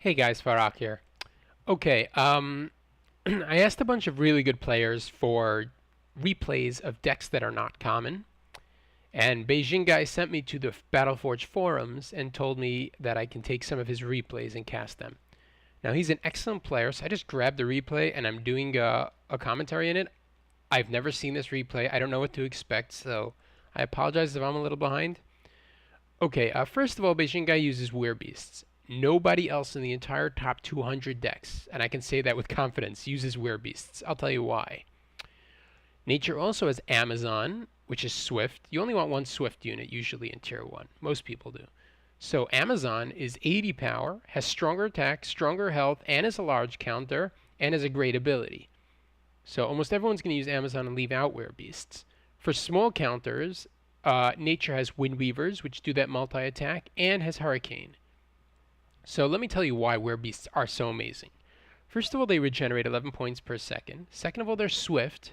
Hey guys, Farak here. Okay, I asked a bunch of really good players for replays of decks that are not common, and Bejingguy sent me to the Battleforge forums and told me that I can take some of his replays and cast them. Now he's an excellent player, so I just grabbed the replay and I'm doing a commentary in it. I've never seen this replay. I don't know what to expect, so I apologize if I'm a little behind. Okay, first of all, Bejingguy uses Werebeasts. Nobody else in the entire top 200 decks, and I can say that with confidence, uses Werebeasts. I'll tell you why. Nature also has Amazon, which is Swift. You only want one Swift unit usually in Tier 1. Most people do. So Amazon is 80 power, has stronger attack, stronger health, and is a large counter, and has a great ability. So almost everyone's going to use Amazon and leave out Werebeasts. For small counters, Nature has Windweavers, which do that multi-attack, and has Hurricane. So let me tell you why Werebeasts are so amazing. First of all, they regenerate 11 points per second. Second of all, they're swift.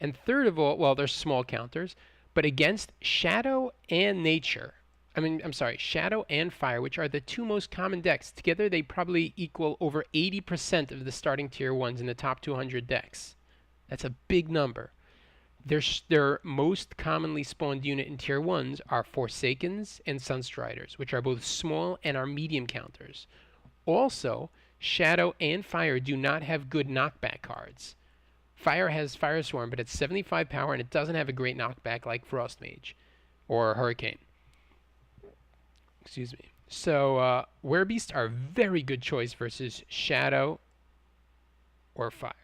And third of all, well, they're small counters, but against Shadow and Nature, Shadow and Fire, which are the two most common decks, together they probably equal over 80% of the starting Tier 1s in the top 200 decks. That's a big number. Their most commonly spawned unit in Tier 1s are Forsakens and Sunstriders, which are both small and are medium counters. Also, Shadow and Fire do not have good knockback cards. Fire has Fireswarm, but it's 75 power and it doesn't have a great knockback like Frost Mage or Hurricane. Excuse me. So, Werebeasts are a very good choice versus Shadow or Fire.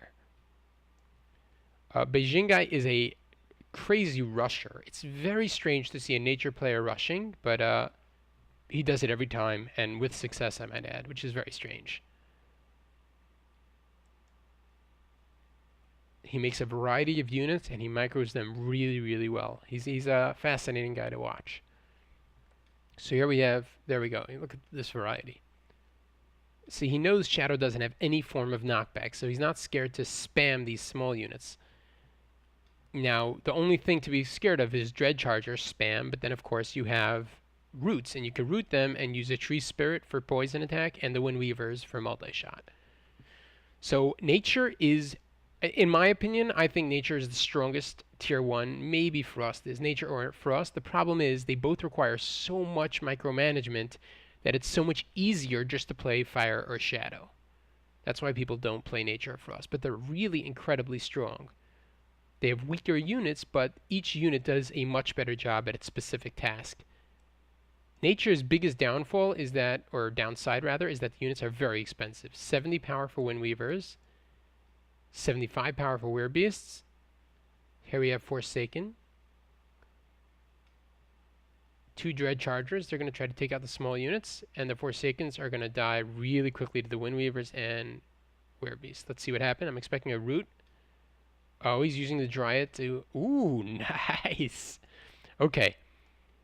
Bejingguy is a crazy rusher. It's very strange to see a nature player rushing, but he does it every time, and with success, I might add, which is very strange. He makes a variety of units, and he micros them really, really well. He's a fascinating guy to watch. So here we have, there we go. Look at this variety. See, he knows Shadow doesn't have any form of knockback, so he's not scared to spam these small units. Now, the only thing to be scared of is Dread Charger spam, but then of course you have roots, and you can root them and use a Tree Spirit for poison attack and the Windweavers for multi-shot. So Nature is, in my opinion, I think Nature is the strongest Tier 1. Maybe Frost is. Nature or Frost. The problem is they both require so much micromanagement that it's so much easier just to play Fire or Shadow. That's why people don't play Nature or Frost, but they're really incredibly strong. They have weaker units, but each unit does a much better job at its specific task. Nature's biggest downfall is that, or downside rather, is that the units are very expensive. 70 power for Windweavers, 75 power for Werebeasts. Here we have Forsaken. 2 Dread Chargers. They're going to try to take out the small units, and the Forsakens are going to die really quickly to the Windweavers and Werebeasts. Let's see what happens. I'm expecting a root. Oh, he's using the Dryad to... Ooh, nice! Okay.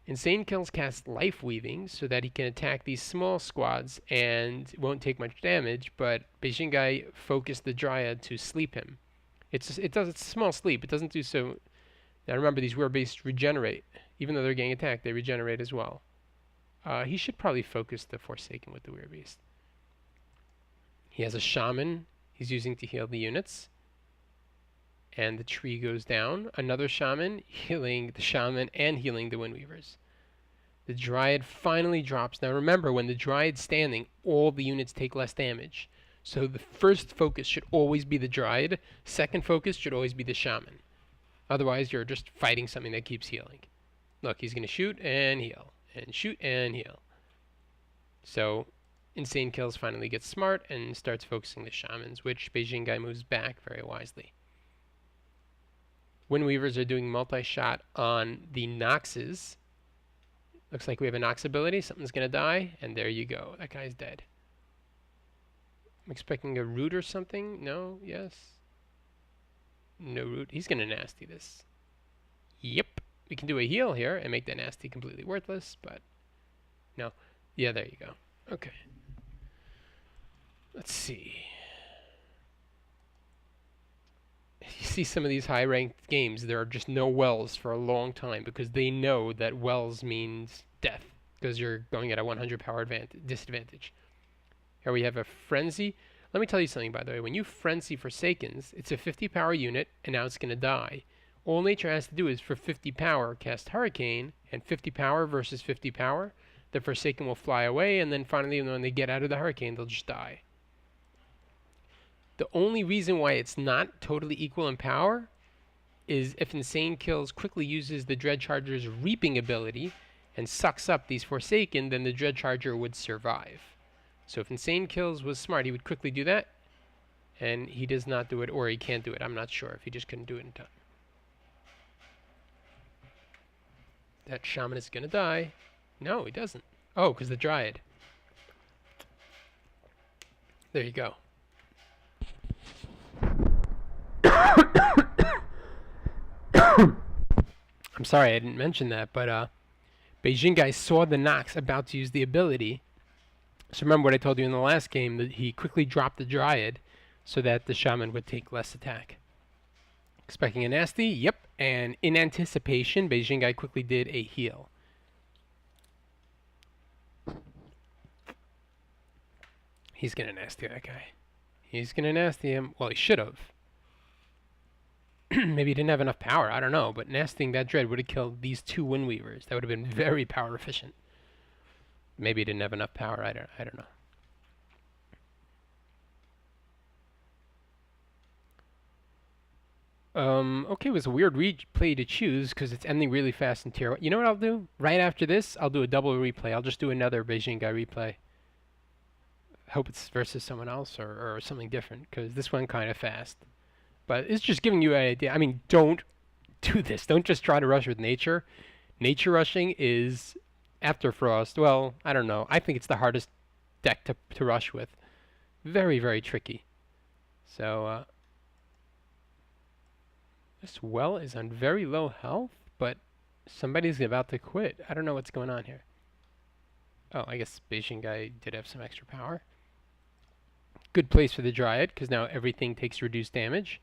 Insanekillz casts Life Weaving so that he can attack these small squads and won't take much damage, but Bejingguy focused the Dryad to sleep him. It's a small sleep. It doesn't do so... Now remember, these Werebeasts regenerate. Even though they're getting attacked, they regenerate as well. He should probably focus the Forsaken with the Werebeast. He has a Shaman he's using to heal the units. And the tree goes down. Another Shaman, healing the Shaman and healing the Windweavers. The Dryad finally drops. Now remember, when the Dryad's standing, all the units take less damage. So the first focus should always be the Dryad. Second focus should always be the Shaman. Otherwise, you're just fighting something that keeps healing. Look, he's going to shoot and heal. And shoot and heal. So Insanekillz finally gets smart and starts focusing the Shamans, which Bejingguy moves back very wisely. Windweavers are doing multi-shot on the Noxes. Looks like we have a Nox ability. Something's going to die, and there you go. That guy's dead. I'm expecting a root or something. No? Yes? No root. He's going to nasty this. Yep. We can do a heal here and make that nasty completely worthless, but no. Yeah, there you go. Okay. Let's see. You see some of these high-ranked games, there are just no wells for a long time because they know that wells means death because you're going at a 100 power disadvantage. Here we have a Frenzy. Let me tell you something, by the way. When you Frenzy Forsakens, it's a 50 power unit, and now it's going to die. All nature has to do is for 50 power cast Hurricane, and 50 power versus 50 power, the Forsaken will fly away, and then finally when they get out of the Hurricane, they'll just die. The only reason why it's not totally equal in power is if Insanekillz quickly uses the Dread Charger's Reaping ability and sucks up these Forsaken, then the Dread Charger would survive. So if Insanekillz was smart, he would quickly do that, and he does not do it, or he can't do it. I'm not sure if he just couldn't do it in time. That Shaman is going to die. No, he doesn't. Oh, because the Dryad. There you go. I'm sorry I didn't mention that, but Bejingguy saw the Nox about to use the ability. So remember what I told you in the last game, that he quickly dropped the Dryad so that the Shaman would take less attack. Expecting a nasty? Yep. And in anticipation, Bejingguy quickly did a heal. He's going to nasty that guy. He's going to nasty him. Well, he should have. Maybe he didn't have enough power. I don't know. But nastying that Dread would have killed these two Windweavers. That would have been very power efficient. Maybe he didn't have enough power. I don't know. Okay, it was a weird replay to choose because it's ending really fast in tier 1. You know what I'll do? Right after this, I'll do a double replay. I'll just do another Bejingguy replay. I hope it's versus someone else or something different, because this one kind of fast. But it's just giving you an idea. I mean, don't do this. Don't just try to rush with nature. Nature rushing is after Frost. Well, I don't know. I think it's the hardest deck to rush with. Very, very tricky. So, this well is on very low health, but somebody's about to quit. I don't know what's going on here. Oh, I guess Bejingguy did have some extra power. Good place for the Dryad, because now everything takes reduced damage.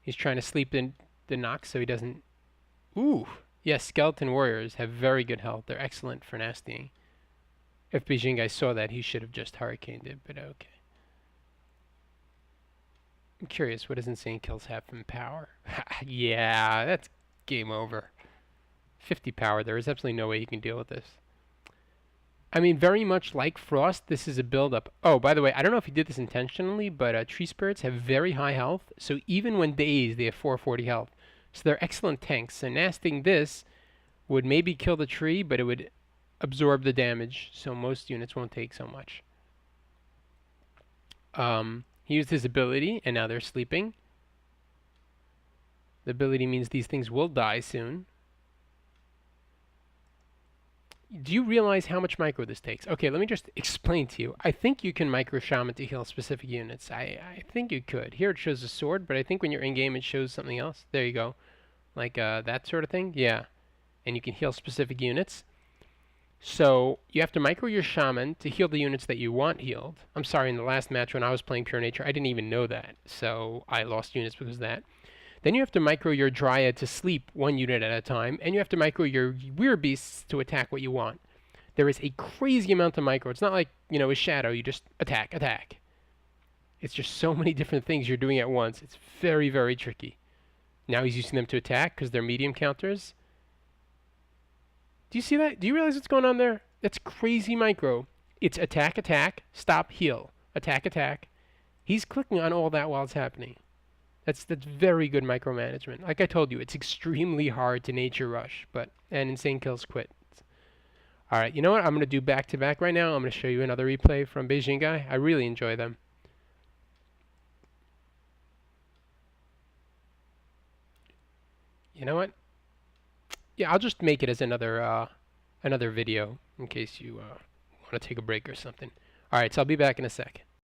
He's trying to sleep in the Nox so he doesn't... Ooh! Yes, Skeleton Warriors have very good health. They're excellent for nastying. If Bejingguy saw that, he should have just Hurricaned it, but okay. I'm curious, what does Insanekillz have from power? Yeah, that's game over. 50 power, there is absolutely no way you can deal with this. I mean, very much like Frost, this is a build-up. Oh, by the way, I don't know if he did this intentionally, but Tree Spirits have very high health, so even when dazed, they have 440 health. So they're excellent tanks. So nastying this would maybe kill the tree, but it would absorb the damage, so most units won't take so much. He used his ability, and now they're sleeping. The ability means these things will die soon. Do you realize how much micro this takes? Okay, let me just explain to you. I think you can micro Shaman to heal specific units. I think you could. Here it shows a sword, but I think when you're in-game it shows something else. There you go. Like that sort of thing. Yeah. And you can heal specific units. So you have to micro your Shaman to heal the units that you want healed. I'm sorry, in the last match when I was playing Pure Nature, I didn't even know that. So I lost units because of that. Then you have to micro your Dryad to sleep one unit at a time, and you have to micro your Weird Beasts to attack what you want. There is a crazy amount of micro. It's not like, you know, a Shadow, you just attack, attack. It's just so many different things you're doing at once. It's very, very tricky. Now he's using them to attack because they're medium counters. Do you see that? Do you realize what's going on there? That's crazy micro. It's attack, attack, stop, heal. Attack, attack. He's clicking on all that while it's happening. That's very good micromanagement. Like I told you, it's extremely hard to nature rush, and Insanekillz quit. Alright, you know what? I'm going to do back-to-back right now. I'm going to show you another replay from Bejingguy. I really enjoy them. You know what? Yeah, I'll just make it as another video in case you want to take a break or something. Alright, so I'll be back in a sec.